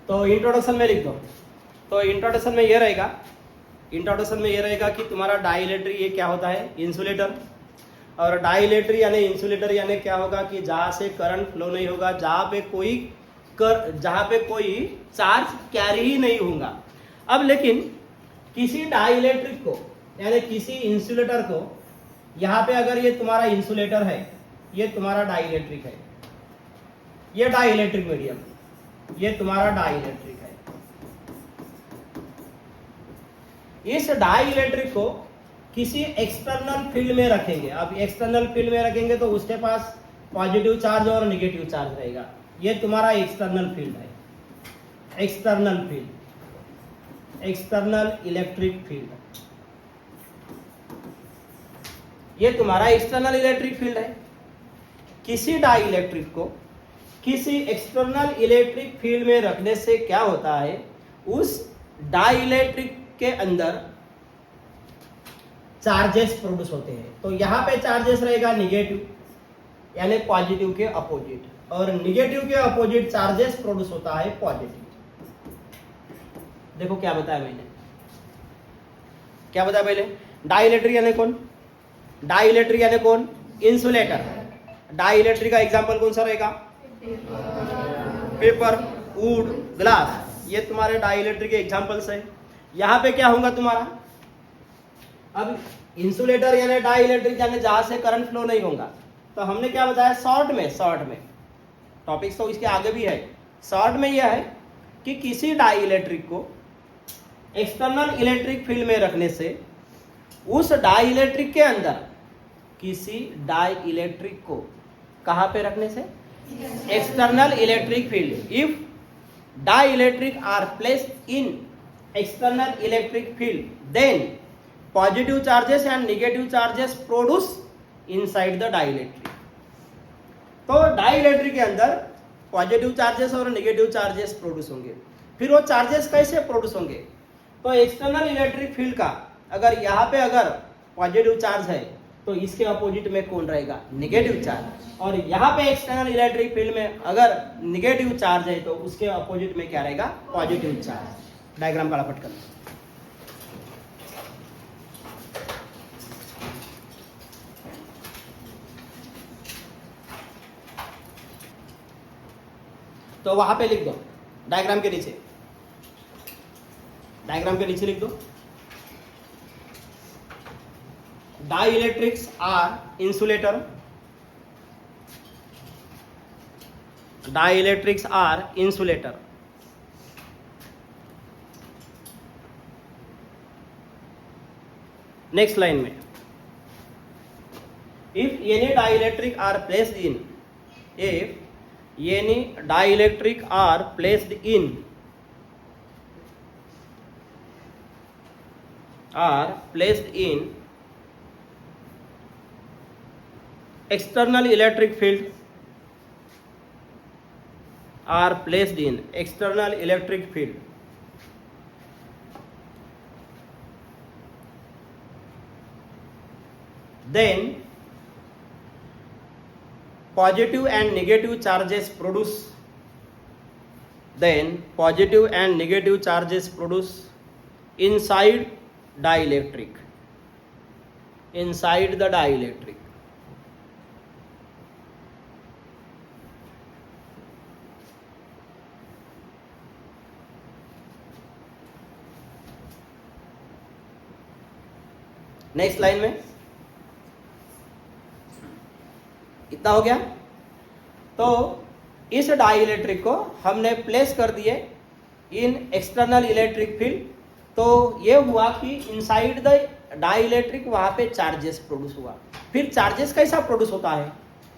तो इंट्रोडक्शन में लिख दो। तो इंट्रोडक्शन में ये रहेगा कि तुम्हारा डाइलेक्ट्रिक ये क्या होता है, इंसुलेटर। और डाइलेक्ट्रिक यानी इंसुलेटर यानी क्या होगा कि जहाँ से करंट फ्लो नहीं होगा, जहाँ पे कोई चार्ज कैरी ही नहीं होगा। अब लेकिन किसी डाइलेक्ट्रिक को यानी किसी इंसुलेटर को, यहाँ पे अगर ये तुम्हारा इंसुलेटर है, ये तुम्हारा डाइलेक्ट्रिक है, ये डाइलेक्ट्रिक मीडियम, ये तुम्हारा डाइलेक्ट्रिक है। इस डाइलेक्ट्रिक को किसी एक्सटर्नल फील्ड में रखेंगे। अब एक्सटर्नल फील्ड में रखेंगे तो उसके पास पॉजिटिव चार्ज और नेगेटिव चार्ज रहेगा। ये तुम्हारा एक्सटर्नल फील्ड है, एक्सटर्नल इलेक्ट्रिक फील्ड, ये तुम्हारा एक्सटर्नल इलेक्ट्रिक फील्ड है। किसी डाइलेक्ट्रिक को किसी एक्सटर्नल इलेक्ट्रिक फील्ड में रखने से क्या होता है, उस डाइलेक्ट्रिक के अंदर चार्जेस प्रोड्यूस होते हैं। तो यहां पे चार्जेस रहेगा निगेटिव यानी पॉजिटिव के अपोजिट, और निगेटिव के अपोजिट चार्जेस प्रोड्यूस होता है पॉजिटिव। देखो क्या बताया मैंने, क्या बताया पहले, डाइलेक्ट्रिक यानी कौन, इंसुलेटर। डाइलेक्ट्रिक का एग्जांपल कौन सा रहेगा, पेपर, वुड, ग्लास, ये तुम्हारे डाइलेक्ट्रिक के एग्जांपल्स है। यहां पे क्या होगा तुम्हारा, अब इंसुलेटर यानी डाइलेक्ट्रिक यानी जहां से करंट फ्लो नहीं होगा। तो हमने क्या बताया शॉर्ट में टॉपिक्स तो इसके आगे भी है। शॉर्ट में यह है कि किसी डाइलेक्ट्रिक को एक्सटर्नल इलेक्ट्रिक फील्ड में रखने से उस डाइलेक्ट्रिक के अंदर किसी डाइलेक्ट्रिक को कहां पे रखने से, external electric field. If dielectric are placed in external electric field, then positive charges and negative charges produce inside the dielectric। तो डाइलेक्ट्रिक के अंदर पॉजिटिव चार्जेस और नेगेटिव चार्जेस प्रोड्यूस होंगे। फिर वो चार्जेस कैसे प्रोड्यूस होंगे, तो एक्सटर्नल इलेक्ट्रिक फील्ड का अगर यहाँ पे अगर पॉजिटिव चार्ज है तो इसके अपोजिट में कौन रहेगा, नेगेटिव चार्ज। और यहाँ पे एक्सटर्नल इलेक्ट्रिक फील्ड में अगर नेगेटिव चार्ज है तो उसके अपोजिट में क्या रहेगा, पॉजिटिव चार्ज। डायग्राम काला पट कर, तो वहां पे लिख दो डायग्राम के नीचे लिख दो, dielectrics are insulator, dielectrics are insulator. Next line में, if any dielectric are placed in, if any dielectric are placed in external electric field, are placed in external electric field, then positive and negative charges produce, inside the dielectric। Next line में इतना हो गया। तो इस dielectric को हमने place कर दिए इन एक्सटर्नल इलेक्ट्रिक फील्ड। तो ये हुआ कि इनसाइड द डाइलेक्ट्रिक वहां पे चार्जेस प्रोड्यूस हुआ। फिर चार्जेस कैसा प्रोड्यूस होता है,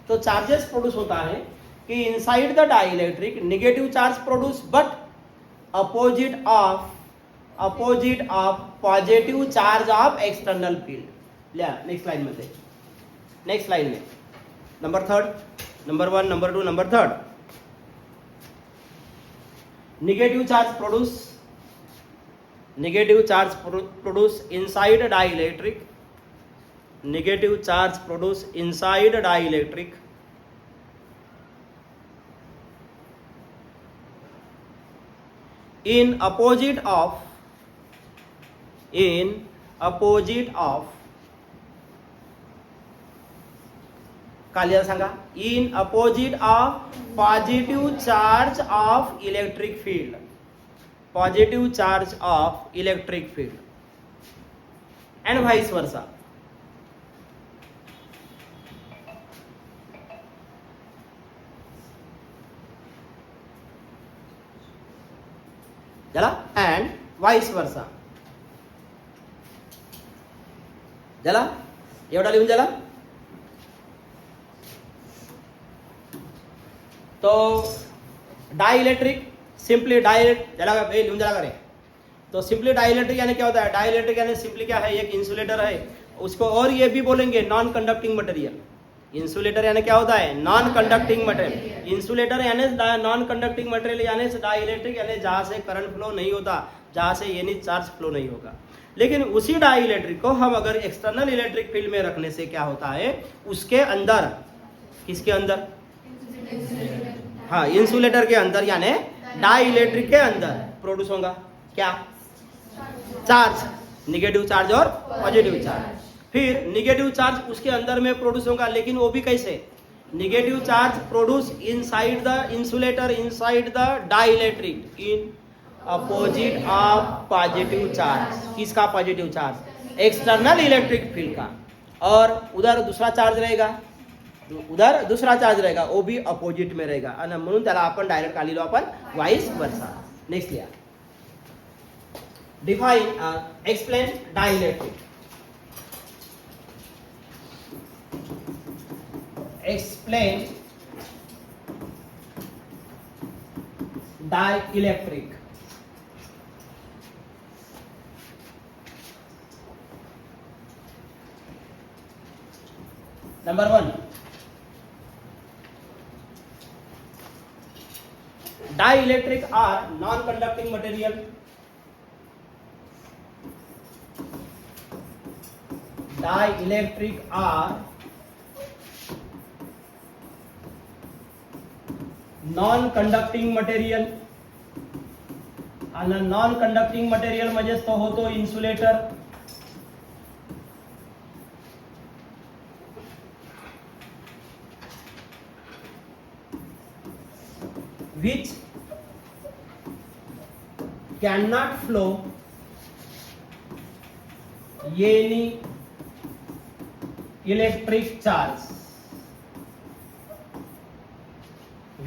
तो चार्जेस प्रोड्यूस होता है कि inside the dielectric negative charge produce but opposite of positive charge of external field. लिया नेक्स्ट लाइन में देख, नेक्स्ट लाइन में number 3, number 1, number 2, number 3, negative charge produce inside dielectric, negative charge produce inside dielectric, in opposite of काय लिहा सांगा, in opposite of positive charge of electric field, positive charge of electric field and vice versa. झाला, and vice versa. झाला, एवढा लिहून झाला. तो dielectric simply लिहून झाला का रे. तो सिंपली डाइलेक्ट्रिक यानी क्या होता है, डाइलेक्ट्रिक यानी सिंपली क्या है, एक इंसुलेटर है उसको, और ये भी बोलेंगे नॉन कंडक्टिंग मटेरियल. इंसुलेटर यानी क्या होता है, नॉन कंडक्टिंग मटेरियल. इंसुलेटर यानी नॉन कंडक्टिंग मटेरियल यानी डाइलेक्ट्रिक यानी जहां से करंट फ्लो नहीं होता, जहां से यानी चार्ज फ्लो नहीं होगा. लेकिन उसी डाइलेक्ट्रिक को हम अगर एक्सटर्नल इलेक्ट्रिक फील्ड में रखने से क्या होता है, उसके अंदर, किसके अंदर, हाँ इंसुलेटर के अंदर यानी डाइलेक्ट्रिक के अंदर प्रोड्यूस होगा क्या, चार्ज, निगेटिव चार्ज और पॉजिटिव चार्ज. फिर निगेटिव चार्ज उसके अंदर में प्रोड्यूस होगा, लेकिन वो भी कैसे, negative charge produce inside the insulator, inside the dielectric, in opposite of positive charge. किसका positive charge, external electric field का. और उधर दूसरा चार्ज रहेगा, उधर दूसरा चार्ज रहेगा, वो भी अपोजिट में रहेगा. आणि म्हणून त्याला आपण डायरेक्ट का लिहिलो आपण, व्हाइस वर्सा. नेक्स्ट लिहा, define explain dielectric. Explain dielectric. Number 1, dielectric are non-conducting material. Dielectric are non-conducting material. आणि नॉन कंडक्टिंग मटेरियल म्हणजेच तो होतो insulator. which cannot flow any electric charge,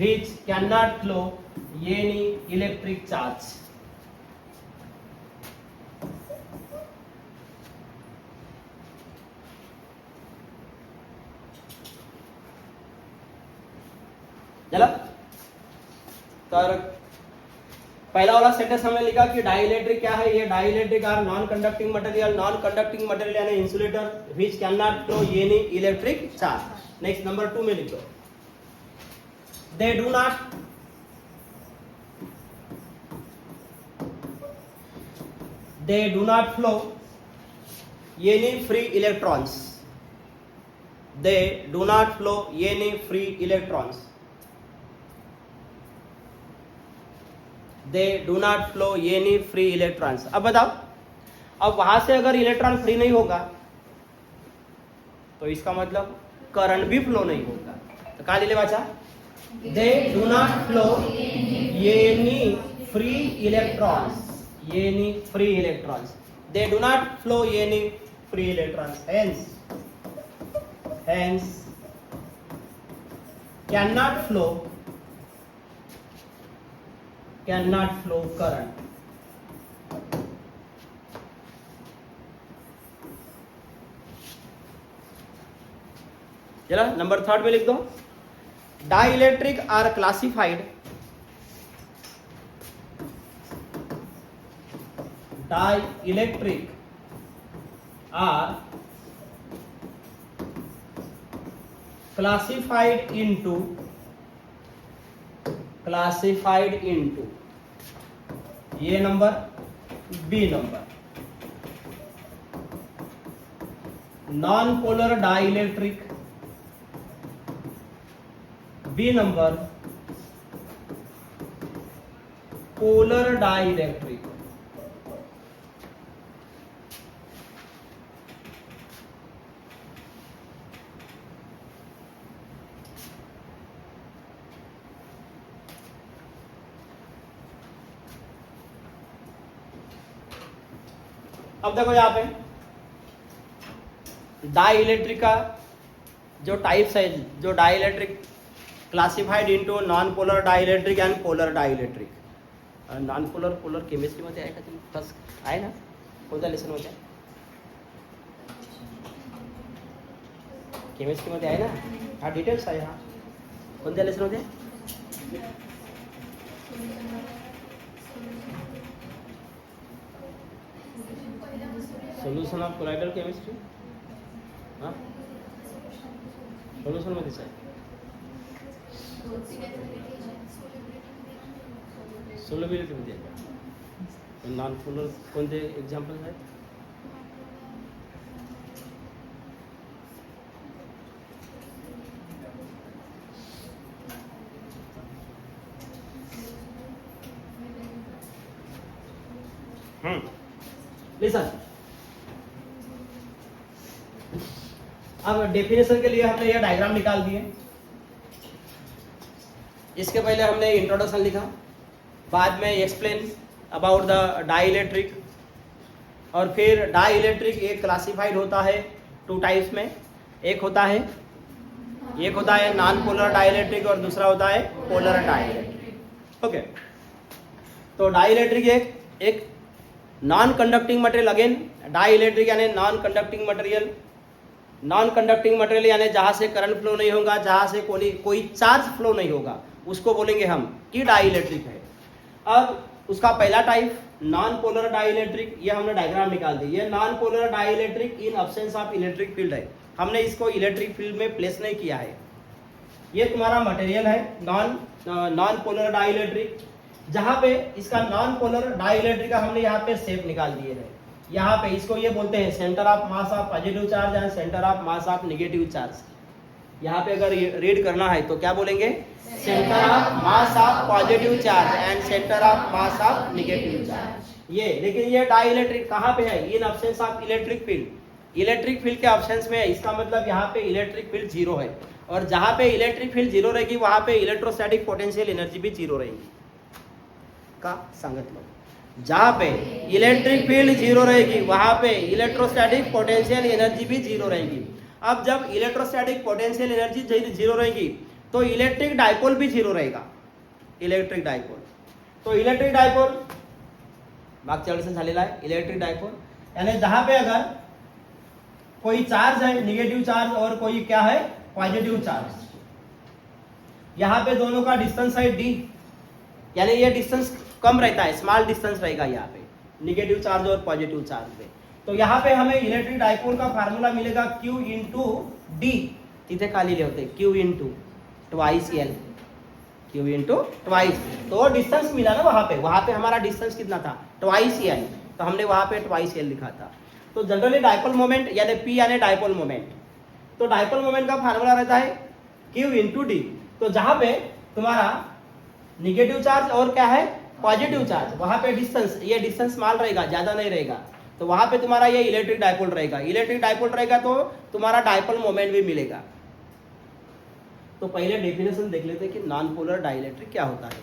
which cannot flow any electric charge. चला, तर पहला वाला sentence हमने लिखा कि डाइलेक्ट्रिक क्या है, ये dielectric are non conducting material. Non conducting material यानी insulator which can not flow any electric charge. Next number 2 में लिखो, they do not flow any free electrons. They do not flow any free electrons. They do not flow any free electrons. अब बताओ, अब वहां से अगर electron free नहीं होगा तो इसका मतलब करंट भी फ्लो नहीं होगा. तो क्या लिहिले वाचा, they do not flow any free electrons. Any free electrons. They do not flow any free electrons. Hence cannot flow current. चला, नंबर 3 में लिख दो, dielectric are classified. Dielectric are classified into A number, B number. Non-polar dielectric, B number. Polar dielectric. अब देखो यहाँ पे dielectric का जो टाइप्स है, जो dielectric classified into non polar dielectric and polar dielectric. Non polar polar chemistry मध्ये आहे का तुम्ही? बस आहे ना, कोणत्या लेसन मध्ये? केमिस्ट्री मध्ये आहे ना, हा डिटेल्स आहे, हा कोणत्या लेसन मध्ये? सोल्यूशन ऑफ कोलाइडल केमिस्ट्री, हाँ सोल्यूशन मध्येच आहे। सोल्युबिलिटी मध्ये आहे। नॉन पोलर कोणते एक्झाम्पल्स आहेत? लिसन, अब डेफिनेशन के लिए हमने यह डायग्राम निकाल दिए। इसके पहले हमने इंट्रोडक्शन लिखा, बाद में एक्सप्लेन अबाउट द डाइलेक्ट्रिक, और फिर डाइलेक्ट्रिक एक क्लासिफाइड होता है टू टाइप्स में, एक होता है नॉन पोलर डाइलेक्ट्रिक और दूसरा होता है पोलर डाइलेक्ट्रिक। ओके, तो डाइलेक्ट्रिक एक non conducting material, again dielectric यानी non conducting material. Non conducting material यानी जहाँ से करंट फ्लो नहीं होगा, जहाँ से कोई चार्ज फ्लो नहीं होगा, उसको बोलेंगे हम कि डाइलेक्ट्रिक है। अब उसका पहला टाइप नॉन पोलर डाइलेक्ट्रिक, ये हमने डायग्राम निकाल दी। ये non polar dielectric in absence of electric field है, हमने इसको इलेक्ट्रिक फील्ड में प्लेस नहीं किया है। ये तुम्हारा मटेरियल है नॉन पोलर डाइलेक्ट्रिक, जहाँ पे इसका नॉन पोलर डाइलेक्ट्रिक का हमने यहाँ पे शेप निकाल दिए है। यहाँ पे इसको ये बोलते हैं centre of mass of positive charge and centre of mass of negative charge. यहाँ पे अगर रीड करना है तो क्या बोलेंगे? Centre of mass of positive charge and centre of mass of negative charge. ये लेकिन ये डाइलेक्ट्रिक कहाँ पे है? इन absence of electric field. Electric field के अब्सेंस में है, इसका मतलब यहाँ पे इलेक्ट्रिक फील्ड जीरो है, और जहाँ पे इलेक्ट्रिक फील्ड जीरो रहेगी वहाँ पे इलेक्ट्रोस्टैटिक पोटेंशियल एनर्जी भी जीरो रहेगी। का संगत लो, जहाँ पे इलेक्ट्रिक फील्ड जीरो रहेगी वहाँ पे इलेक्ट्रोस्टैटिक पोटेंशियल एनर्जी भी जीरो रहेगी। अब जब इलेक्ट्रोस्टैटिक पोटेंशियल एनर्जी जीरो रहेगी तो इलेक्ट्रिक डाइपोल भी जीरो रहेगा। इलेक्ट्रिक डाइपोल, तो इलेक्ट्रिक डाइपोल मागच्या वेळेस झालेला आहे। इलेक्ट्रिक डाइपोल यानी जहाँ पे अगर कोई चार्ज है निगेटिव चार्ज और कोई क्या है पॉजिटिव चार्ज, यहाँ पे दोनों का डिस्टेंस है d, यानी ये डिस्टेंस कम रहता है, स्मॉल डिस्टेंस रहेगा यहाँ पे निगेटिव चार्ज और पॉजिटिव चार्ज पे। तो यहाँ पे हमें इलेक्ट्रिक डाइपोल का फार्मूला मिलेगा Q इंटू डी, तिथे का लिहिले होते Q into twice L, Q into twice, तो डिस्टेंस मिला ना वहाँ पे हमारा डिस्टेंस कितना था? ट्वाइस L, तो हमने वहाँ पे ट्वाइस L लिखा था। तो जनरली डाइपोल मोमेंट यानी P यानी डाइपोल मोमेंट, तो डाइपोल मोमेंट का फार्मूला रहता है Q इंटू डी। तो जहाँ पे तुम्हारा निगेटिव चार्ज और क्या है पॉजिटिव चार्ज, वहां पे डिस्टेंस, ये डिस्टेंस स्मॉल रहेगा, ज्यादा नहीं रहेगा, तो वहां पे तुम्हारा ये इलेक्ट्रिक डाइपोल रहेगा। इलेक्ट्रिक डाइपोल रहेगा तो तुम्हारा डाइपोल मोमेंट भी मिलेगा। तो पहले डेफिनेशन देख लेते हैं कि नॉन पोलर डाइलेक्ट्रिक क्या होता है।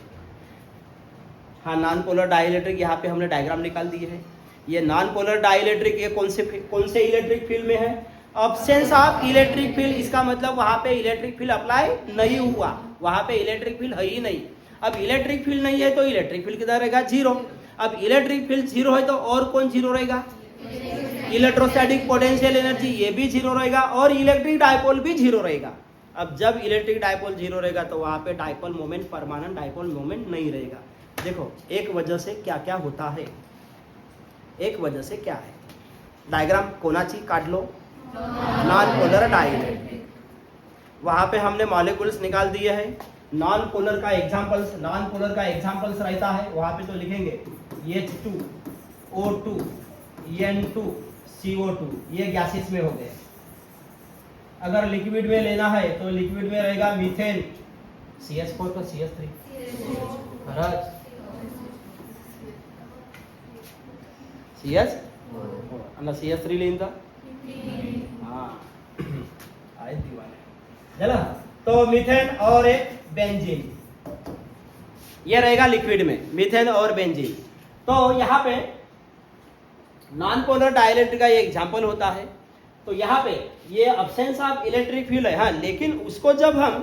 हाँ, नॉन पोलर डाइलेक्ट्रिक यहाँ पे हमने डायग्राम निकाल दिए है। ये नॉन पोलर डाइलेक्ट्रिक ये कौन से इलेक्ट्रिक फील्ड में है? अब्सेंस ऑफ इलेक्ट्रिक फील्ड, इसका मतलब वहां पे इलेक्ट्रिक फील्ड अप्लाई नहीं हुआ, वहां पे इलेक्ट्रिक फील्ड है ही नहीं। अब इलेक्ट्रिक फील्ड नहीं है तो इलेक्ट्रिक फील्ड किधर रहेगा? जीरो। अब इलेक्ट्रिक फील्ड जीरो है तो और कौन जीरो रहेगा? इलेक्ट्रोस्टैटिक पोटेंशियल एनर्जी, ये भी जीरो रहेगा, और इलेक्ट्रिक डाइपोल भी जीरो रहेगा। अब जब इलेक्ट्रिक डाइपोल जीरो रहेगा तो वहां पे dipole moment, permanent dipole moment नहीं रहेगा। देखो एक वजह से क्या क्या होता है, एक वजह से क्या है, डायग्राम कोणाची काट लो, नॉन पोलर डाइलेक्ट्रिक, वहां पे हमने मॉलिक्यूल्स निकाल दिए हैं। नॉन पोलर का एग्जांपल्स, नॉन पोलर का एग्जांपल्स रहता है वहां पे तो लिखेंगे H2, O2, N2, CO2, ये गैसेस में हो गए। अगर लिक्विड में लेना है तो लिक्विड में रहेगा मीथेन, CH4 तो CH3, CS and CS3 लिहिंदा हाँ आए दीवाने चला। तो मीथेन और एक बेंजीन, ये रहेगा लिक्विड में, मीथेन और बेंजीन। तो यहाँ पे नॉन पोलर डाइलेक्ट्रिक का ये एग्जाम्पल होता है। तो यहाँ पे ये अब्सेंस ऑफ इलेक्ट्रिक फील्ड है, हाँ, लेकिन उसको जब हम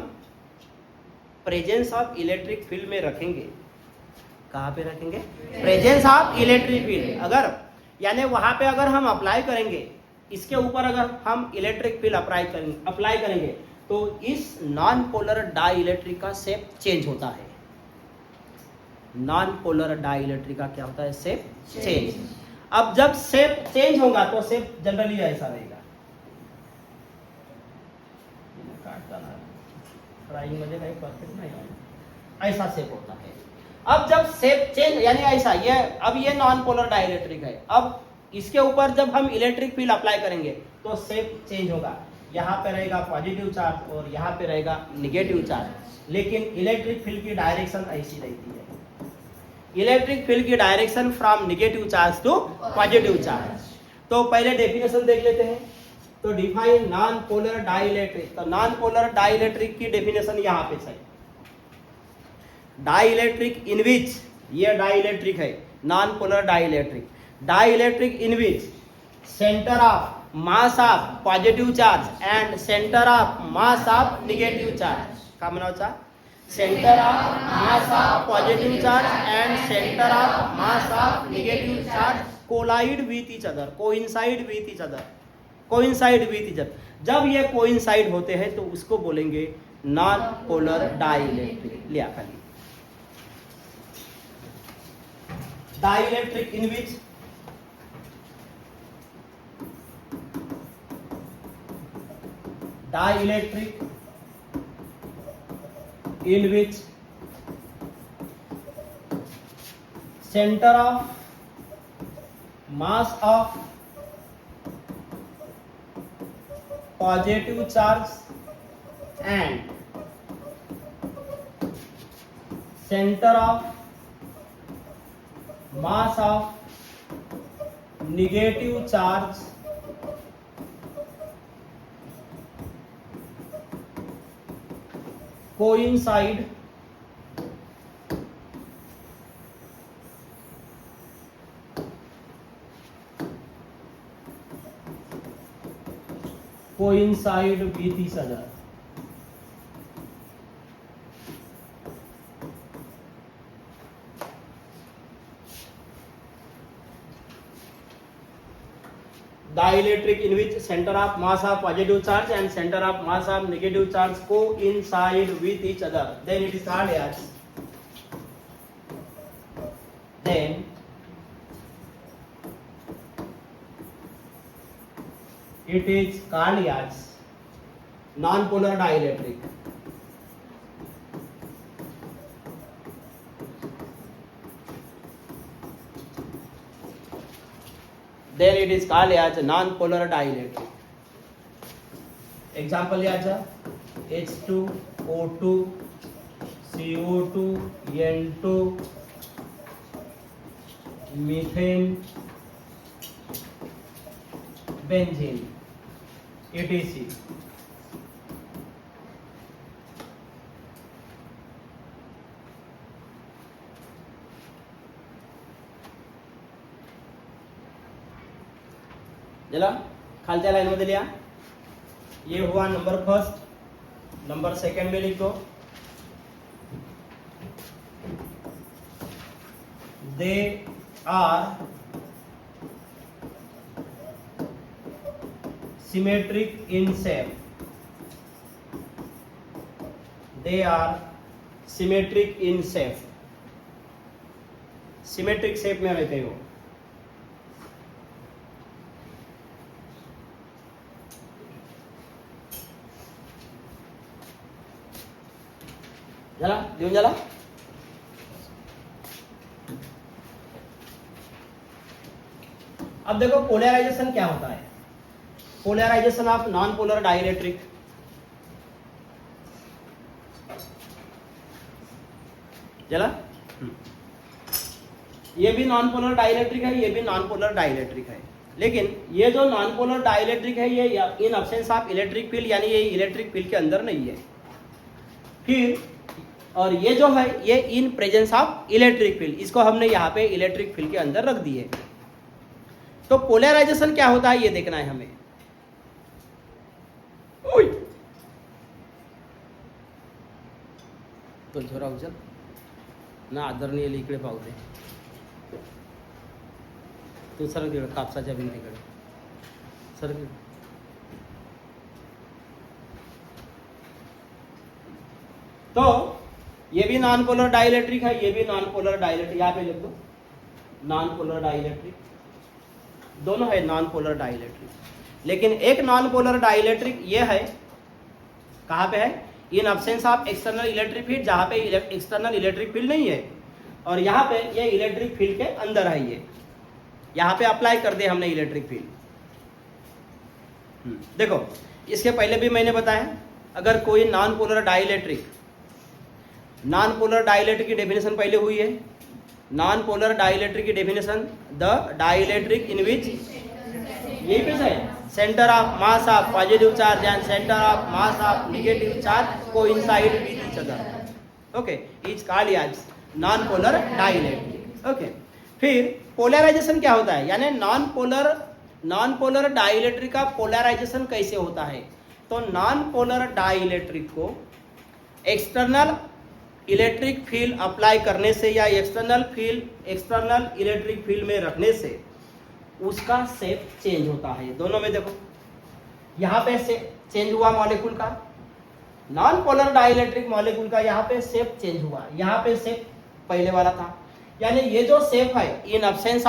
प्रेजेंस ऑफ इलेक्ट्रिक फील्ड में रखेंगे, कहाँ पे रखेंगे? Presence of electric field. अगर यानी वहां पे अगर हम अप्लाई करेंगे, इसके ऊपर अगर हम इलेक्ट्रिक फील्ड अप्लाई करेंगे तो इस नॉन पोलर डाई इलेक्ट्रिक का शेप चेंज होता है। नॉन पोलर डाई इलेक्ट्रिक का क्या होता है? Shape change. अब जब शेप चेंज होगा तो शेप जनरली ऐसा रहेगा, ड्राइंग मध्ये काही परफेक्ट नाही आहे, ऐसा शेप होता है। अब जब शेप चेंज यानी ऐसा, ये अब ये नॉन पोलर डाइलेक्ट्रिक है, अब इसके ऊपर जब हम इलेक्ट्रिक फील्ड अप्लाई करेंगे तो शेप चेंज होगा। यहाँ पे रहेगा पॉजिटिव चार्ज और यहाँ पे रहेगा निगेटिव चार्ज, लेकिन इलेक्ट्रिक फील्ड की डायरेक्शन ऐसी रहती है। इलेक्ट्रिक फील्ड की direction from negative charge to positive charge. तो पहले डेफिनेशन देख लेते हैं। तो डिफाइन नॉन पोलर डाइलेक्ट्रिक। तो नॉन पोलर डाइलेक्ट्रिक की डेफिनेशन यहाँ पे है। डाइलेक्ट्रिक इन विच, ये डाइलेक्ट्रिक है, non polar dielectric. Dielectric in which centre of mass of positive charge and centre of mass of negative charge, काय म्हणायचा? Centre of mass of positive charge and centre of mass of negative charge collide with each other, coincide with each other, coincide with each other. जब ये coincide होते हैं तो उसको बोलेंगे non polar dielectric. लिया खाली dielectric in which dielectric in which center of mass of positive charge and center of mass of negative charge coincide with each other. Dielectric in which center of mass of positive charge and center of mass of negative charge coincide with each other, then it is called as non-polar dielectric. Then it is called as non-polar dielectric. Example लिहाजा H2O2 CO2 N2 methane benzene etc. चला खालच्या line मध्ये लिहा। ये हुआ number first, number second में लिखो they are symmetric in shape, they are symmetric in shape, symmetric shape में रहते हो। चला लिहून झाला। अब देखो पोलराइजेशन क्या होता है। Polarisation of non polar dielectric, चला ये भी नॉन पोलर डाइलेक्ट्रिक है, ये भी नॉन पोलर डाइलेक्ट्रिक है। लेकिन ये जो नॉन पोलर डाइलेक्ट्रिक है ये इन अब्सेंस ऑफ इलेक्ट्रिक फील्ड, यानी ये इलेक्ट्रिक फील्ड के अंदर नहीं है। फिर और ये जो है ये in presence of electric field, इसको हमने यहाँ पे इलेक्ट्रिक फील्ड के अंदर रख दिए। तो पोलराइजेशन क्या होता है ये देखना है हमें। तो झोरा उचल ना, आदरणीय इकडे पाहू दे तू, सर तिकडे कापसाच्या भिंतीकडे सर। तो ये भी नॉन पोलर डाइलेक्ट्रिक है, ये भी नॉन पोलर डाइलेक्ट्रिक, यहाँ पे लिख दो नॉन पोलर डाइलेक्ट्रिक, दोनों है नॉन पोलर डाइलेक्ट्रिक। लेकिन एक नॉन पोलर डाइलेक्ट्रिक ये है, कहाँ पे है? इन absence of external electric field, जहाँ पे एक्सटर्नल इलेक्ट्रिक फील्ड नहीं है, और यहाँ पे ये इलेक्ट्रिक फील्ड के अंदर है। ये यहाँ पे अप्लाई कर दे हमने इलेक्ट्रिक फील्ड। देखो इसके पहले भी मैंने बताया, अगर कोई non polar dielectric, non polar dielectric की डेफिनेशन पहले हुई है। नॉन पोलर डाइलेक्ट्रिक की definition, the dielectric in which, यही पे है, centre of mass of positive charge and centre of mass of negative charge coincide with each other, okay, is called as non polar dielectric. Okay, फिर polarisation क्या होता है, यानी non polar dielectric का polarisation कैसे होता है? तो नॉन पोलर डाइलेक्ट्रिक को एक्सटर्नल इलेक्ट्रिक फील्ड अप्लाई करने से या एक्सटर्नल इलेक्ट्रिक फील्ड में रखने से उसका शेप चेंज होता है। दोनों में देखो, यहाँ पे से चेंज हुआ मॉलिक्यूल का, नॉन पोलर डाइलेक्ट्रिक मॉलिक्यूल का यहाँ पे शेप चेंज हुआ, यहाँ पे शेप पहले वाला था। यानी ये जो शेप है इन अब्सेंस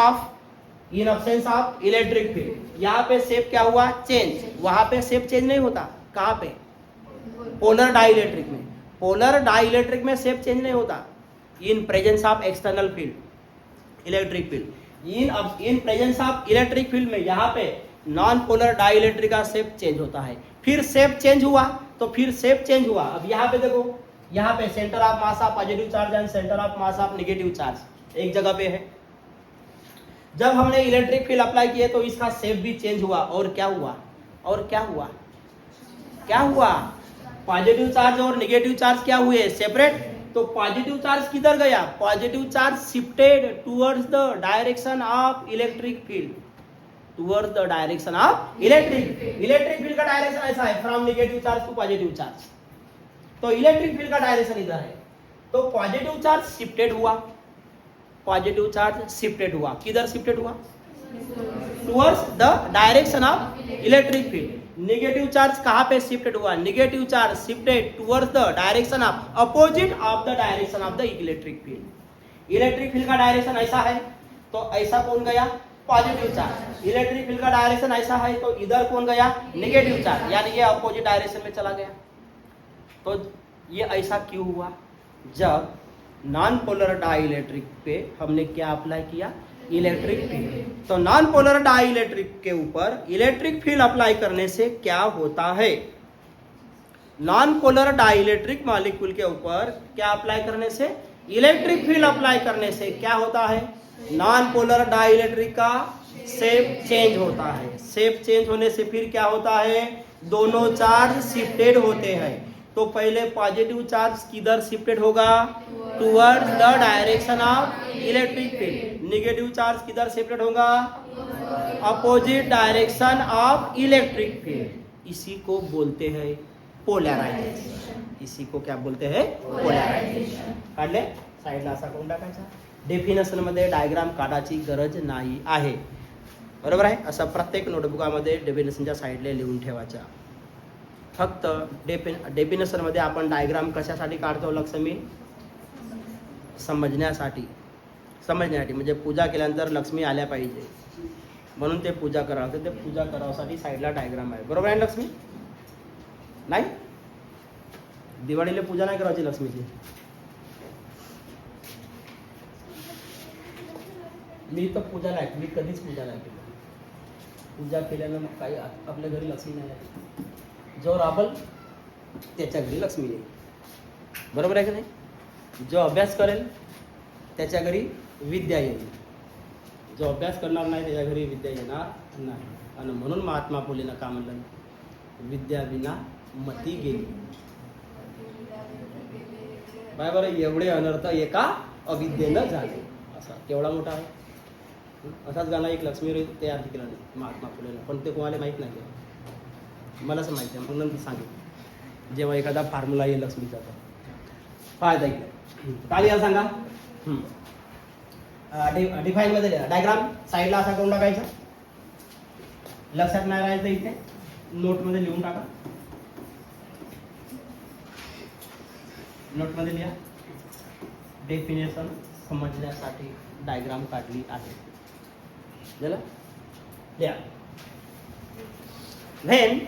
ऑफ इलेक्ट्रिक फील्ड, यहाँ पे शेप क्या हुआ? चेंज। वहां पे शेप चेंज नहीं होता, कहाँ पे? पोलर डाइलेक्ट्रिक में। पोलर डाइलेक्ट्रिक में शेप चेंज नहीं होता in presence of external field electric field. In presence of electric field में यहाँ पे नॉन पोलर डाइलेक्ट्रिक का शेप चेंज होता है। फिर शेप चेंज हुआ तो फिर शेप चेंज हुआ। अब यहाँ पे देखो, यहाँ पे centre of mass of positive charge and centre of mass of negative charge एक जगह पे है। जब हमने इलेक्ट्रिक फील्ड अप्लाई किए तो इसका शेप भी चेंज हुआ। और क्या हुआ? क्या हुआ? पॉजिटिव चार्ज और नेगेटिव चार्ज क्या हुए? सेपरेट। तो पॉजिटिव चार्ज किधर गया? Positive charge shifted towards the direction of electric field, towards the direction of electric field का डायरेक्शन ऐसा है, from negative charge to positive charge. तो इलेक्ट्रिक फील्ड का डायरेक्शन इधर है। तो पॉजिटिव चार्ज शिफ्टेड हुआ, किधर शिफ्टेड हुआ? Towards the direction of electric field. Negative charge कहाँ पे शिफ्टेड हुआ? Negative charge shifted towards the direction of opposite of the direction of the electric field. Electric field का डायरेक्शन ऐसा है तो ऐसा कौन गया? Positive charge. इलेक्ट्रिक फील्ड का डायरेक्शन ऐसा है तो इधर कौन गया? नेगेटिव चार्ज, यानी ये अपोजिट डायरेक्शन में चला गया। तो ये ऐसा क्यों हुआ? जब नॉन पोलर डाइलेक्ट्रिक पे हमने क्या अप्लाई किया? Electric field. तो नॉन पोलर डाइलेक्ट्रिक के ऊपर इलेक्ट्रिक फील्ड अप्लाई करने से क्या होता है? नॉन पोलर डाइलेक्ट्रिक मॉलिक्यूल के ऊपर क्या अप्लाई करने से? इलेक्ट्रिक फील्ड अप्लाई करने से क्या होता है? नॉन पोलर डाइलेक्ट्रिक का शेप चेंज होता है। शेप चेंज होने से फिर क्या होता है? दोनों चार्ज शिफ्टेड होते हैं। तो पहले पॉजिटिव चार्ज किधर शिफ्टेड होगा? Towards the direction of electric field. Negative charge किधर शिफ्टेड होगा? Opposite direction of electric field. इसी को बोलते हैं पोलरायझेशन। इसी को क्या बोलते हैं? पोलरायझेशन। काढले साईडला असा करून टाकायचा। डेफिनेशन मध्ये डायग्राम काढायची गरज नाही आहे, बरोबर आहे? असं प्रत्येक नोटबुकामध्ये डेफिनेशनच्या साईडला लिहून ठेवायचा। फक्त डेफिनेशन मध्ये आपण डायग्राम कशासाठी काढतो लक्ष्मी? समजण्यासाठी म्हणजे पूजा केल्यानंतर लक्ष्मी आल्या पाहिजे म्हणून ते पूजा करावं, तर ते पूजा करावासाठी साईडला डायग्राम आहे, बरोबर आहे लक्ष्मी? नाही, दिवाळीला पूजा नाही करायची लक्ष्मीची। मी तर पूजा नाही, मी कधीच पूजा नाही केली। पूजा केल्यानं मग काही आपल्या घरी लक्ष्मी नाही आली। जो राबल त्याच्या घरी लक्ष्मी येईल, बरोबर आहे की नाही? जो अभ्यास करेल त्याच्या घरी विद्या येईल. जो अभ्यास करणार नाही त्याच्या घरी विद्या येणार नाही. आणि म्हणून महात्मा फुलेनं का म्हणलं, विद्या विना मती गेली. बाय बरं, एवढे अनर्थ एका अविद्येनं झाले. असा केवढा मोठा आहे. असाच गाणं एक लक्ष्मी तयार केलं नाही महात्मा फुलेनं, पण ते कोणाला माहीत नाही. मलाच माहिती आहे, मग नंतर सांगितलं जेव्हा एखादा फॉर्म्युला येईल लक्ष्मीचा तर फायदा येईल. काय लिहा सांगा. डिफाईन मध्ये लिहा. डायग्राम साईडला असा करून टाकायचा. लक्षात नाही राहायचं इथे नोटमध्ये लिहून टाका. नोटमध्ये लिहा. डेफिनेशन समजण्यासाठी डायग्राम काढली आहे. झालं लिहा. When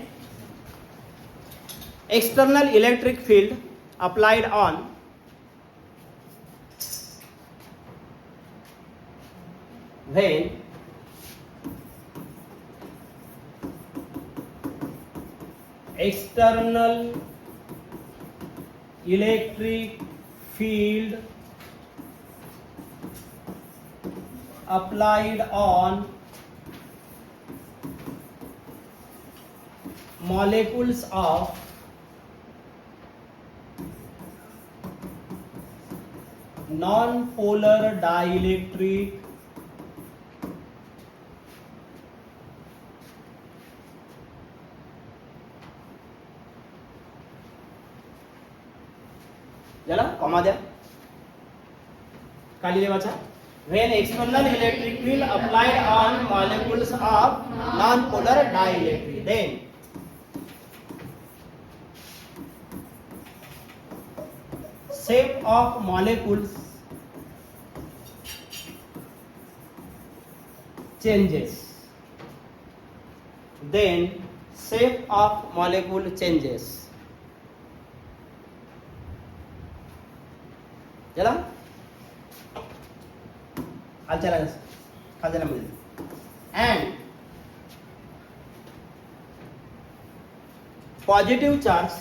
external electric field applied on external electric field applied on molecules of non-polar dielectric जरा कॉमा द्या. खाली लिहायचा. When external electric field applied on molecules of non-polar dielectric, then shape of molecules changes. Then shape of molecule changes. चला खालच्याला मिळेल. And positive charge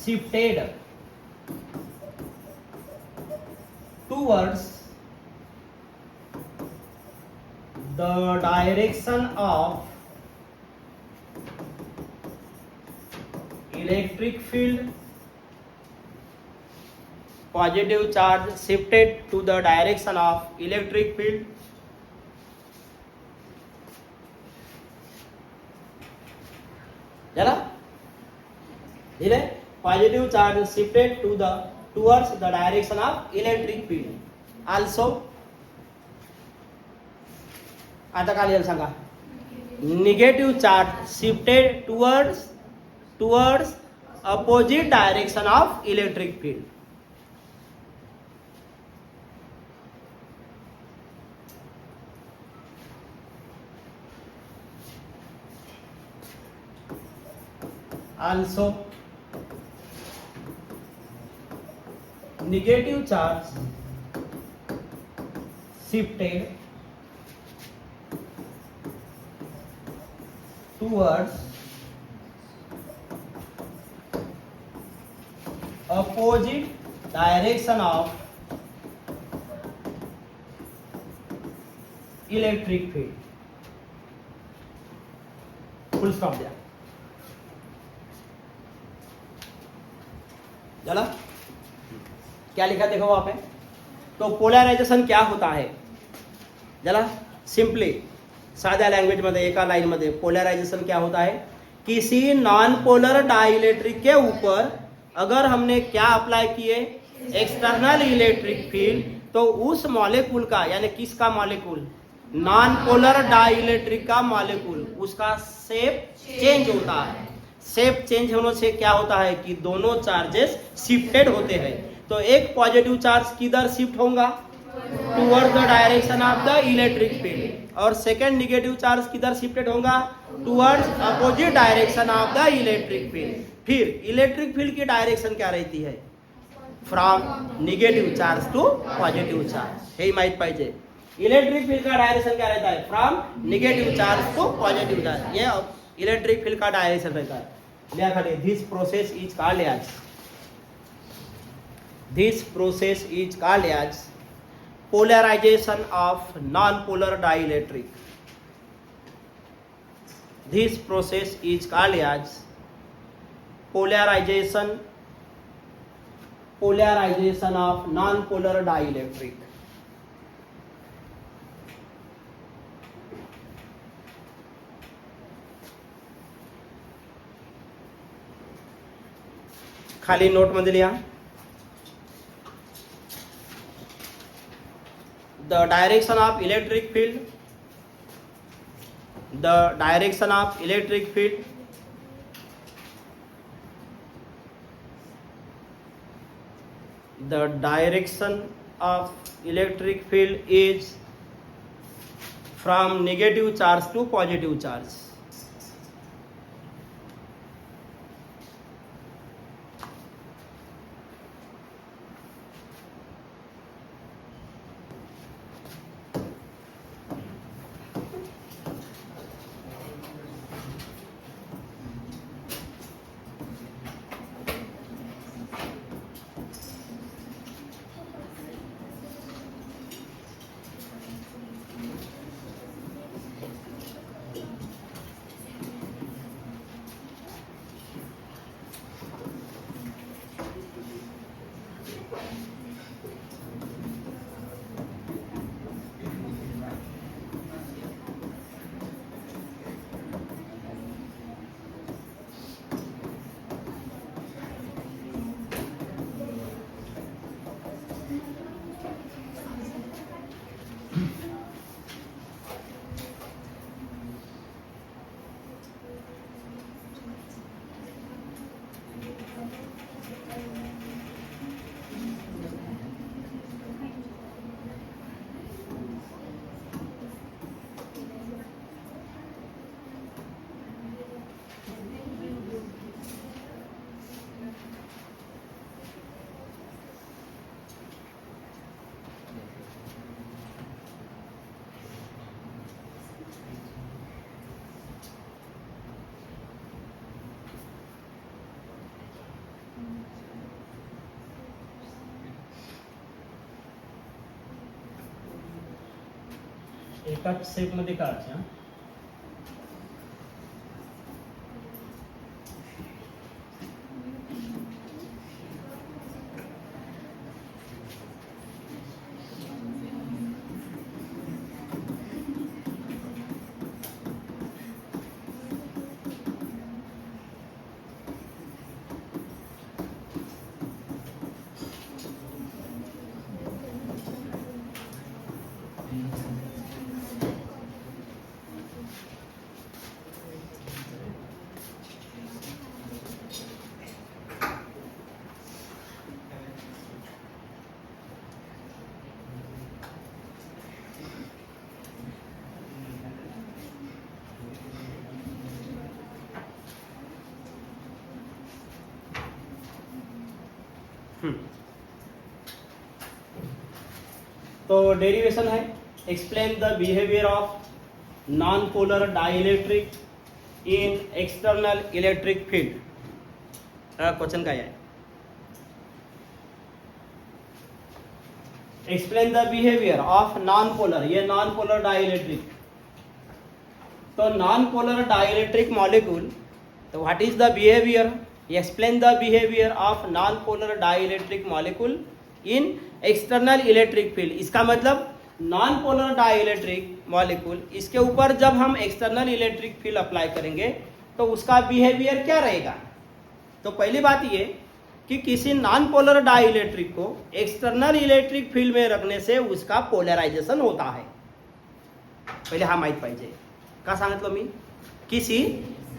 shifted towards the direction of electric field. Positive charge shifted to the direction of electric field. जरा दिले. Positive charge shifted towards the direction of electric field. Also आता काय लिहायला सांगा. Negative charge shifted towards opposite direction of electric field. Also negative charge shifted towards opposite direction of electric field. Full stop there. चला क्या लिखा देखो वहां पे. तो पोलरायझेशन क्या होता है. चला सिंपली साध्या लैंग्वेज मध्ये एका लाइन मध्ये पोलराइजेशन क्या होता है. किसी नॉन पोलर डाइलेक्ट्रिक के ऊपर अगर हमने क्या अप्लाई किए एक्सटर्नल इलेक्ट्रिक फील्ड, तो उस मॉलिक्यूल का यानी किसका मॉलिक्यूल नॉन पोलर डाइलेक्ट्रिक का मॉलिक्यूल उसका शेप चेंज होता है. शेप चेंज होने से क्या होता है कि दोनों चार्जेस शिफ्टेड होते हैं. तो एक पॉजिटिव चार्ज किधर शिफ्ट होगा toward the direction of the electric field, और सेकेंड निगेटिव चार्ज किधर शिफ्टेड होगा towards opposite direction of the electric field. फिर इलेक्ट्रिक फील्ड की डायरेक्शन क्या रहती है from negative charge to positive charge. हे माहित पाहिजे. इलेक्ट्रिक फील्ड का डायरेक्शन क्या रहता है from negative charge to positive charge. ये इलेक्ट्रिक फील्ड का डायरेक्शन रहता है. लिया खाली this process is called as polarization of non-polar dielectric. This process is called as polarization of non-polar dielectric. खाली नोट मध्ये लिहा the direction of electric field the direction of electric field is from negative charge to positive charge. एकाच shape मध्ये काढायचे हा तो derivation है explain the behaviour of non polar dielectric in external electric field. Question का है explain the behaviour of non polar, ये non polar dielectric. तो नॉन पोलर डाइलेक्ट्रिक मॉलिक्यूल, तो what is the behaviour, explain the behaviour of non polar dielectric molecule in external electric field. इसका मतलब non polar dielectric molecule, इसके ऊपर जब हम external electric field apply करेंगे तो उसका बिहेवियर क्या रहेगा। तो पहली बात ये कि किसी नॉन पोलर डाइलेक्ट्रिक को एक्सटर्नल इलेक्ट्रिक फील्ड में रखने से उसका पोलरायझेशन होता है। पहिले हा माहित पाहिजे का सांगितलं मी, किसी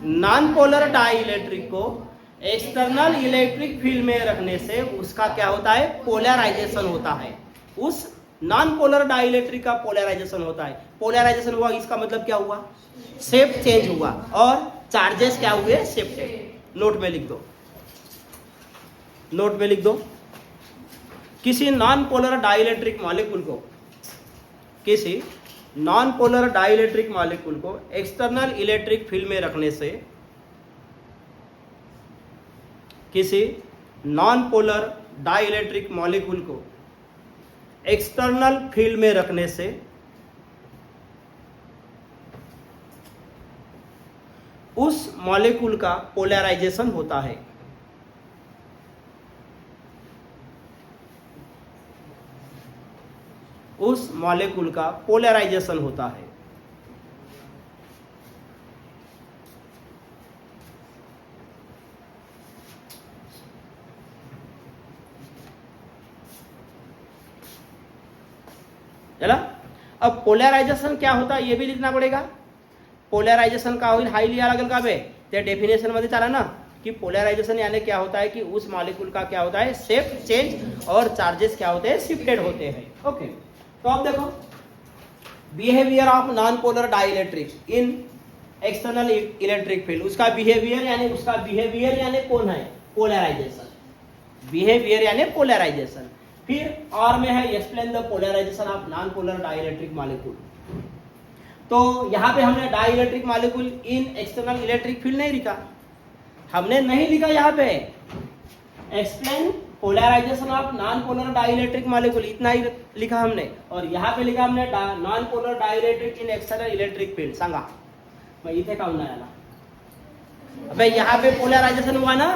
नॉन पोलर डाइलेक्ट्रिक को एक्सटर्नल इलेक्ट्रिक फील्ड में रखने से उसका क्या होता है, पोलराइजेशन होता है। उस नॉन पोलर डाइलेक्ट्रिक का पोलराइजेशन होता है। पोलराइजेशन हुआ इसका मतलब क्या हुआ, शेप चेंज हुआ और चार्जेस क्या हुए, शेप चेंज। नोट में लिख दो, नोट में लिख दो, किसी नॉन पोलर डाइलेक्ट्रिक मॉलिक्यूल को, किसी नॉन पोलर डाइलेक्ट्रिक मॉलिक्यूल को एक्सटर्नल इलेक्ट्रिक फील्ड में रखने से किसी नॉन पोलर डाइलेक्ट्रिक मॉलिक्यूल को एक्सटर्नल फील्ड में रखने से उस मॉलिक्यूल का पोलराइजेशन होता है। उस मॉलिक्यूल का पोलराइजेशन होता है। चला, अब पोलराइजेशन क्या होता है ये भी लिखना पड़ेगा। पोलरायझेशन का होईल हाय लिहा लागेल का बे, त्या डेफिनेशन मध्ये चला ना कि पोलराइजेशन यानी क्या होता है कि उस मॉलिक्यूल का क्या होता है शेप चेंज और चार्जेस क्या होते हैं शिफ्टेड होते हैं। ओके, तो अब देखो behaviour of non polar dielectric in external electric field, उसका बिहेवियर यानी कौन है पोलराइजेशन, बिहेवियर यानी पोलराइजेशन। फिर और में है explain the polarization of non polar dielectric molecule. तो यहां पे हमने dielectric molecule in external electric field नहीं लिखा, हमने नहीं लिखा यहाँ पे explain polarization of non polar dielectric molecule, इतना ही लिखा हमने। और यहाँ पे लिखा हमने non polar dielectric in external electric field. सांगा मैं इथे काऊन नाही आला, अबे यहाँ पे पोलराइजेशन हुआ ना,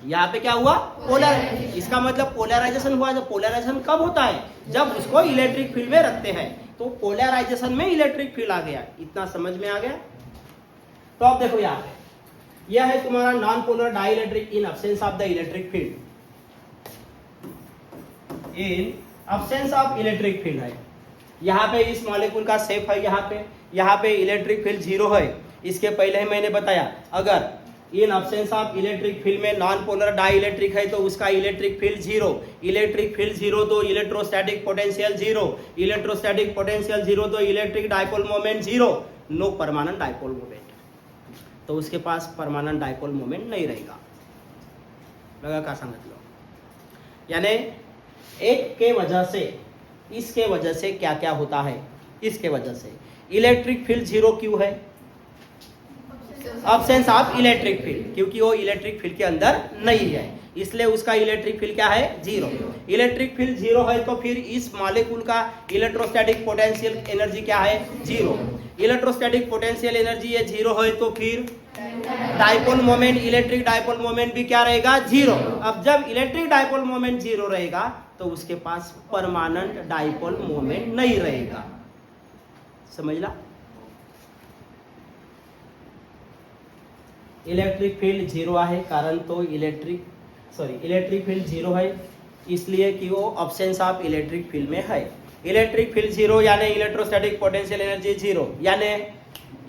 यहाँ पे क्या हुआ पोलर, इसका मतलब पोलराइजेशन हुआ। जब पोलराइजेशन कब होता है जब उसको इलेक्ट्रिक फील्ड में रखते हैं, तो पोलराइजेशन में इलेक्ट्रिक फील्ड आ गया। इतना समझ में आ गया। तो अब देखो यहाँ पे यह है तुम्हारा non polar dielectric in absence of the electric field, in absence of electric field है। यहाँ पे इस मॉलिक्यूल का शेप है, यहाँ पे इलेक्ट्रिक फील्ड 0 है। इसके पहले ही मैंने बताया अगर इन अब्सेंस ऑफ इलेक्ट्रिक फील्ड में नॉन पोलर डाइलेक्ट्रिक है तो उसका इलेक्ट्रिक फील्ड 0, इलेक्ट्रिक फील्ड 0 तो इलेक्ट्रोस्टैटिक पोटेंशियल 0, इलेक्ट्रोस्टैटिक पोटेंशियल 0 तो electric dipole moment 0, no permanent dipole moment, तो उसके पास परमानेंट डाइपोल मोमेंट नहीं रहेगा। लगा का समझ लो, यानी एक के वजह से इसके वजह से क्या क्या होता है, इसके वजह से इलेक्ट्रिक फील्ड 0 क्यों है, अब्सेंस ऑफ इलेक्ट्रिक फील्ड, क्योंकि वो इलेक्ट्रिक फील्ड के अंदर नहीं है, इसलिए उसका इलेक्ट्रिक फील्ड क्या है 0। इलेक्ट्रिक फील्ड 0 है तो फिर इस मॉलिक्यूल का इलेक्ट्रोस्टैटिक पोटेंशियल एनर्जी क्या है 0। इलेक्ट्रोस्टैटिक पोटेंशियल एनर्जी ये 0 है तो फिर dipole moment, electric dipole moment भी क्या रहेगा 0। अब जब इलेक्ट्रिक डाइपोल मोमेंट 0 रहेगा तो उसके पास परमानेंट डाइपोल मोमेंट नहीं रहेगा। समझला, इलेक्ट्रिक फील्ड 0 आहे कारण तो इलेक्ट्रिक फील्ड 0 है इसलिए कि वो अब्सेंस ऑफ इलेक्ट्रिक फील्ड में है। इलेक्ट्रिक फील्ड 0 यानी इलेक्ट्रोस्टैटिक पोटेंशियल एनर्जी 0, यानी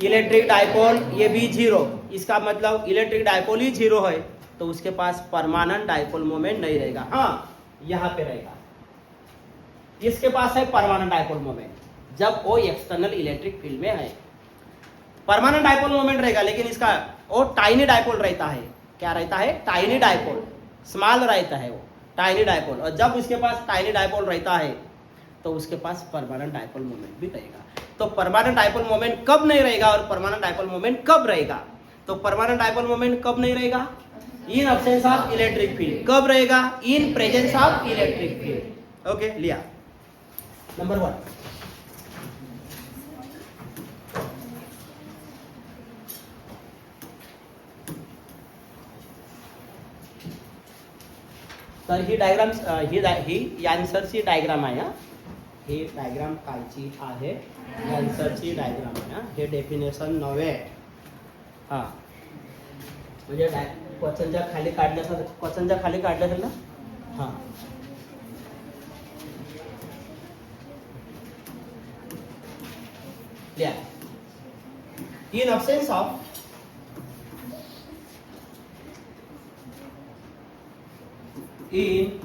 इलेक्ट्रिक डाइपोल ये भी 0, इसका मतलब इलेक्ट्रिक डाइपोल ही 0 है तो उसके पास परमानेंट डाइपोल मोमेंट नहीं रहेगा। हाँ यहाँ पे रहेगा, इसके पास है परमानेंट डाइपोल मोमेंट जब वो एक्सटर्नल इलेक्ट्रिक फील्ड में है, परमानेंट डाइपोल मोमेंट रहेगा, लेकिन इसका वो टाइनी डाइपोल रहता है। क्या रहता है टाइनी डाइपोल, स्मॉल रहता है वो टाइनी डाइपोल। और जब उसके पास टाइनी डाइपोल रहता है तो उसके पास परमानेंट डाइपोल मोमेंट भी रहेगा। तो परमानेंट डाइपोल मोमेंट कब नहीं रहेगा और परमानेंट डाइपोल मोमेंट कब रहेगा, तो परमानेंट डाइपोल मोमेंट कब नहीं रहेगा इन अब्सेंस ऑफ इलेक्ट्रिक फील्ड, कब रहेगा in presence of electric field. Okay लिया नंबर 1। तर ही डायग्राम ही आन्सरची डायग्राम आहे, ही डायग्राम कायची आहे आन्सरची डायग्राम आहे। हे डेफिनेशन नव्हे, हां म्हणजे क्वेश्चनच्या खाली काढण्यासाठी ना, हां लिहा इन absence of in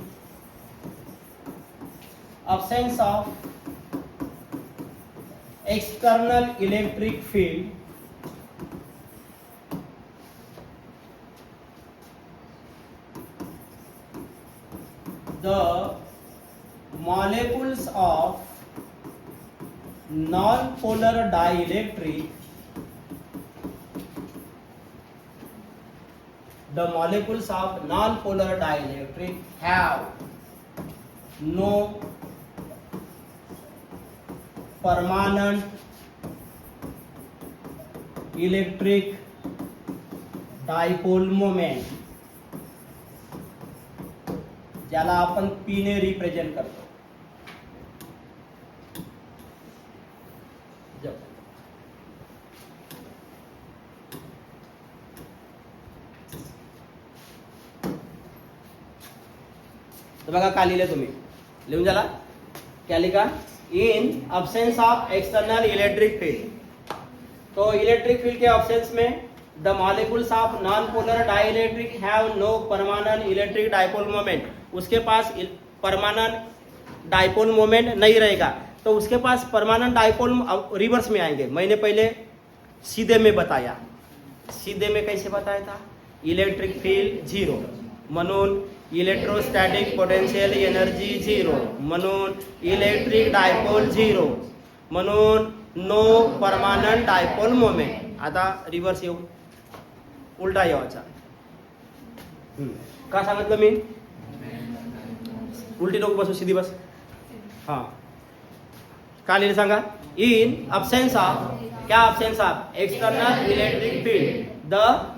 absence of external electric field, the molecules of non-polar dielectric the molecules of non-polar dielectric have no permanent electric dipole moment, ज्याला आपण P ने रिप्रेझेंट करतो. तर बघा का लिहिले तुम्ही, लिहून झाला क्या लिखा, in absence of external electric field. तो इलेक्ट्रिक फील्ड के अब्सेंस में the molecules of non polar dielectric have no permanent electric dipole moment. उसके पास परमानेंट डाइपोल मोमेंट नहीं रहेगा. तो उसके पास परमानेंट डाइपोल रिवर्स में आएंगे. मैंने पहले सीधे में बताया. सीधे में कैसे बताया था, इलेक्ट्रिक फील्ड झिरो म्हणून इलेक्ट्रोस्टॅटिक पोटेन्शियल एनर्जी झिरो म्हणून इलेक्ट्रिक डायपोल झिरो म्हणून नो परमानंट डायपोल मोमेंट. आता रिव्हर्स येऊ, उलटा यावाचा. का सांगितलं मी, उलटी नको बसू, सीधी बस. हां का लिहिले सांगा, इन अब्सेंस ऑफ, क्या absence of external electric field the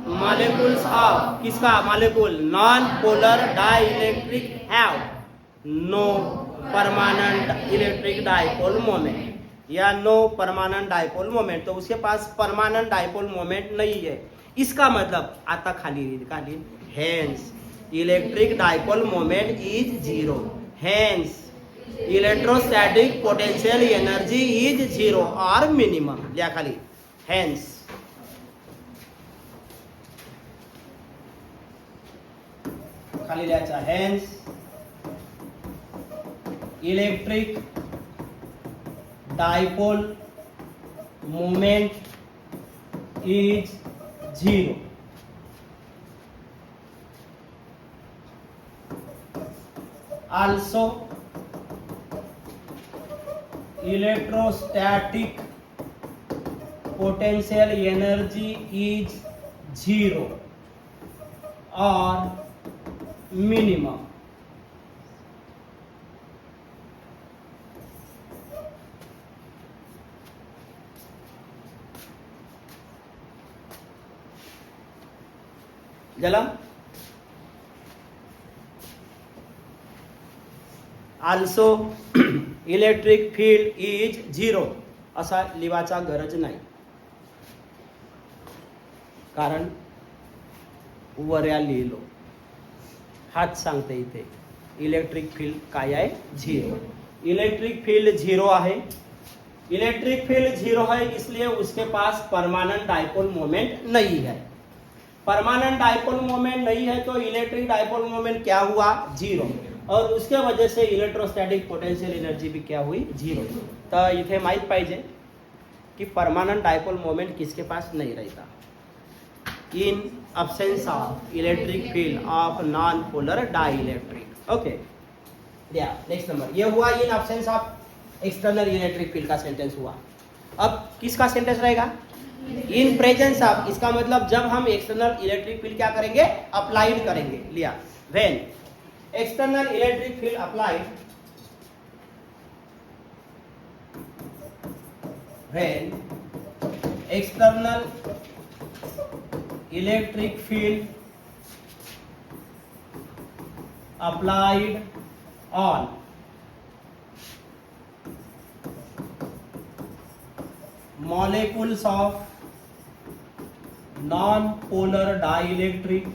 molecules of, किसका molecule, non polar dielectric have no permanent electric dipole moment, या नो परमानेंट डाइपोल मोमेंट. तो उसके पास परमानेंट डाइपोल मोमेंट नहीं है. इसका मतलब आता खाली hence electric dipole moment is zero, hence electrostatic potential energy is zero और मिनिमम. लिया खाली हेंस. खाली लिहायचा hence electric dipole moment is zero. also electrostatic potential energy is zero or minimum. जला also electric field is zero असा लिहायचा गरज नाही, कारण वऱ्या लिहिलो हाच सांगते इथे इलेक्ट्रिक फील्ड काय आहे, झिरो. इलेक्ट्रिक फील्ड झिरो आहे. इलेक्ट्रिक फील्ड झिरो है इसलिए उसके पास परमानेंट डाइपोल मोमेंट नहीं है. परमानेंट डाइपोल मोमेंट नहीं है तो इलेक्ट्रिक डाइपोल मोमेंट क्या हुआ, झिरो. और उसके वजह से इलेक्ट्रोस्टैटिक पोटेंशियल एनर्जी भी क्या हुई, झिरो. तो इथे माहित पाहिजे कि परमानेंट डाइपोल मोमेंट किसके पास नहीं रहता. इन absence of electric field of non polar dielectric. Okay, next number ये हुआ इन absence of external electric field का सेंटेंस हुआ. अब किसका सेंटेंस रहेगा, इन प्रेजेंस ऑफ. इसका मतलब जब हम एक्सटर्नल इलेक्ट्रिक फील्ड क्या करेंगे, अप्लाइड करेंगे. लिया when external electric field applied, when external electric field applied on molecules of non-polar dielectric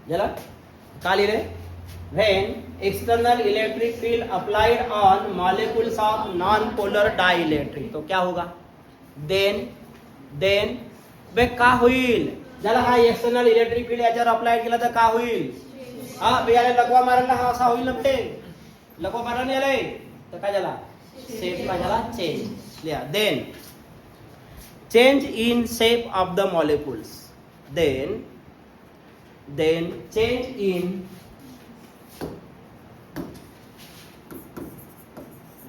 जला का लिहिले, when external electric field applied on molecules of non-polar dielectric. तो क्या होगा, then बे का होईल, ज्याला हा एक्सटर्नल इलेक्ट्रिक फील्ड याच्यावर अप्लाय केला तर का होईल, हा बे याला लकवा मारायला हा असा होईल ना, बे लकवा मारायला याले तर काय झाला, शेप काय झाला, चेंज. लिहा then change in shape of the molecules, then change in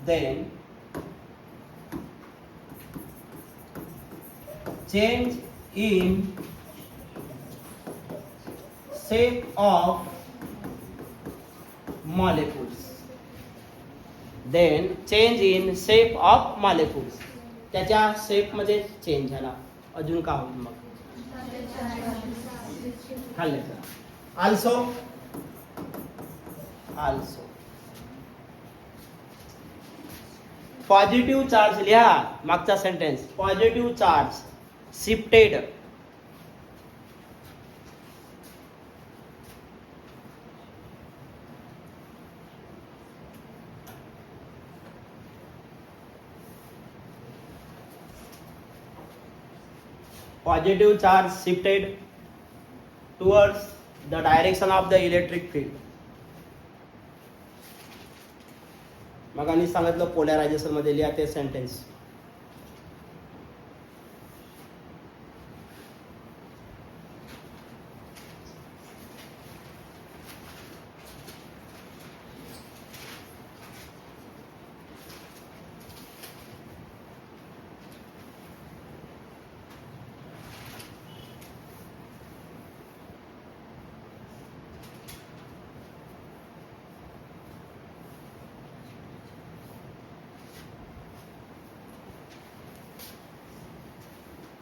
then change in shape of molecules. Then change in shape of molecules. त्याच्या शेप मध्ये चेंज झाला. अजून का होईल मग खाल्ल्याचा also पॉझिटिव्ह चार्ज लिहा. मागचा sentence positive charge shifted positive charge shifted towards the direction of the electric field. मग आणि सांगितलं पोलरायझेशन मध्ये लिहा ते सेंटेन्स.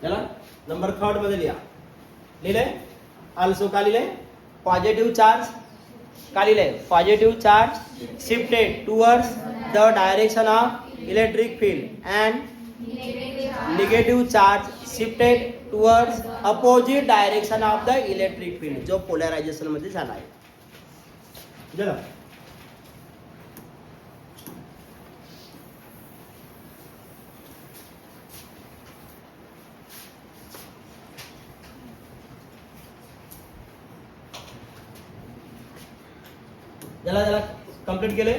चला नंबर 3 मध्ये लिहिले ऑल्सो का लिहिले पॉझिटिव्ह चार्ज का लिहिले positive charge shifted towards the direction of electric field and negative charge shifted towards opposite direction of the electric field जो पोलरायझेशन मध्ये झाला आहे. चला जला कंप्लीट केले.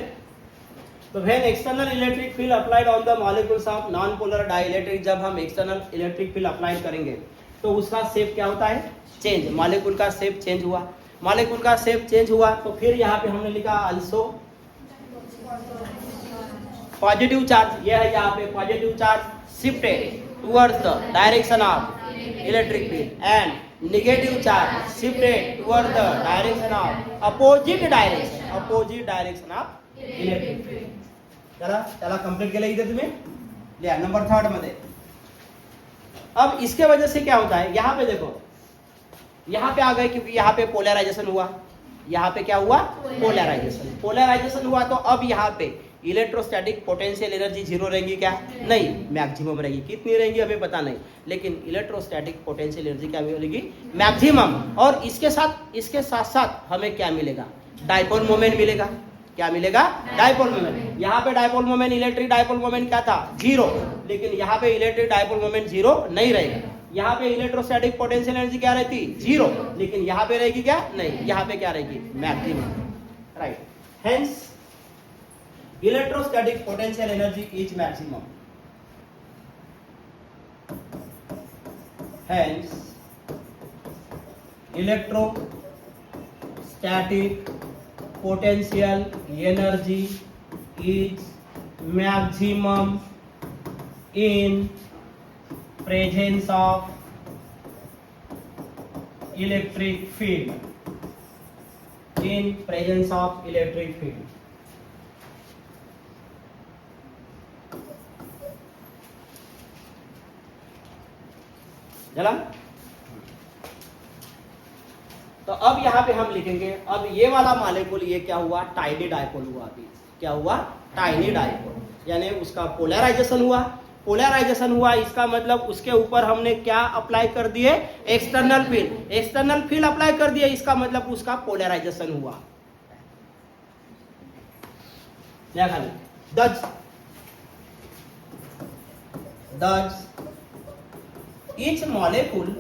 तो when external electric field applied on the molecules of non polar dielectric, जब हम एक्सटर्नल इलेक्ट्रिक फील्ड अप्लाई करेंगे तो उसका शेप क्या होता है चेंज. मॉलिक्यूल का शेप चेंज हुआ. मॉलिक्यूल का शेप चेंज हुआ तो फिर यहाँ पे हमने लिखा आल्सो पॉजिटिव चार्ज. यह है यहाँ पे positive charge shifted towards the direction of electric field and negative charge shifted toward the direction of opposite direction of electric field. चला कंप्लीट केलं इथे तुम्ही लिहा नंबर 3 मध्ये. अब इसके वजह से क्या होता है यहाँ पे देखो यहाँ पे आ गए क्योंकि यहाँ पे पोलराइजेशन हुआ. यहाँ पे क्या हुआ पोलराइजेशन हुआ तो अब यहाँ पे इलेक्ट्रोस्टैटिक पोटेंशियल एनर्जी 0 रहेगी क्या नहीं मैक्सिमम रहेगी. कितनी रहेगी हमें पता नहीं लेकिन इलेक्ट्रोस्टैटिक पोटेंशियल एनर्जी क्या मिलेगी मैक्सिमम. और इसके साथ साथ हमें क्या मिलेगा डाइपोल मोमेंट मिलेगा. क्या मिलेगा डाइपोल मोमेंट. यहाँ पे dipole moment electric dipole moment क्या था 0 लेकिन यहाँ पे इलेक्ट्रिक डाइपोल मोमेंट 0 नहीं रहेगा. यहाँ पे इलेक्ट्रोस्टैटिक पोटेंशियल एनर्जी क्या रहती 0 लेकिन यहाँ पे रहेगी क्या नहीं यहाँ पे क्या रहेगी maximum. Right. Hence electrostatic potential energy is maximum. Hence electrostatic potential energy is maximum in presence of electric field. In presence of electric field. चला तो अब यहाँ पे हम लिखेंगे अब ये वाला मॉलिक्यूल ये क्या हुआ टाइनी डाइपोल हुआ. अभी क्या हुआ टाइनी डाइपोल यानी उसका पोलराइजेशन हुआ. इसका मतलब उसके ऊपर हमने क्या अप्लाई कर दिए एक्सटर्नल फील्ड अप्लाई कर दिए. इसका मतलब उसका पोलराइजेशन हुआ. thus each molecule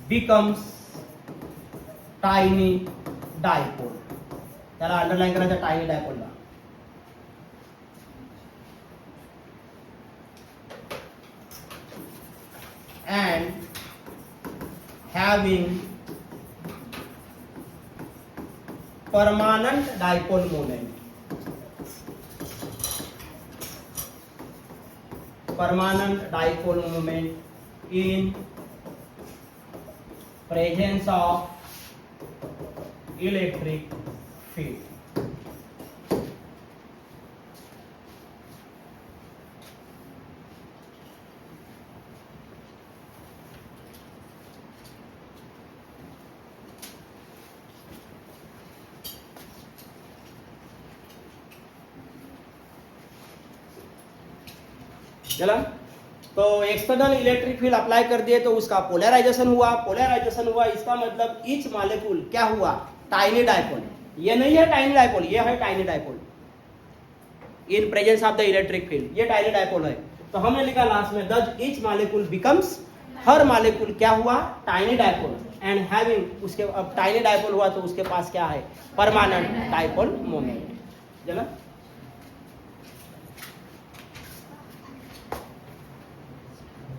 becomes tiny dipole. त्याला अंडरलाइन करायचं टाइनी डायपोलला. and having permanent dipole moment, permanent dipole moment in presence of electric field. चला, तो एक्सटर्नल इलेक्ट्रिक फील्ड अप्लाई कर दिए तो उसका पोलराइजेशन हुआ, इसका मतलब ईच मॉलिक्यूल क्या हुआ, टाइनी डाइपोल। ये नहीं है टाइनी डाइपोल, ये है tiny dipole in presence of the electric field, ये टाइनी डाइपोल है। तो हमने लिखा लास्ट में that each molecule becomes, her molecule क्या हुआ, टाइनी डाइपोल, एंड हैविंग, उसके अब टाइनी डाइपोल हुआ तो उसके पास क्या है, परमानेंट डाइपोल मोमेंट। चला।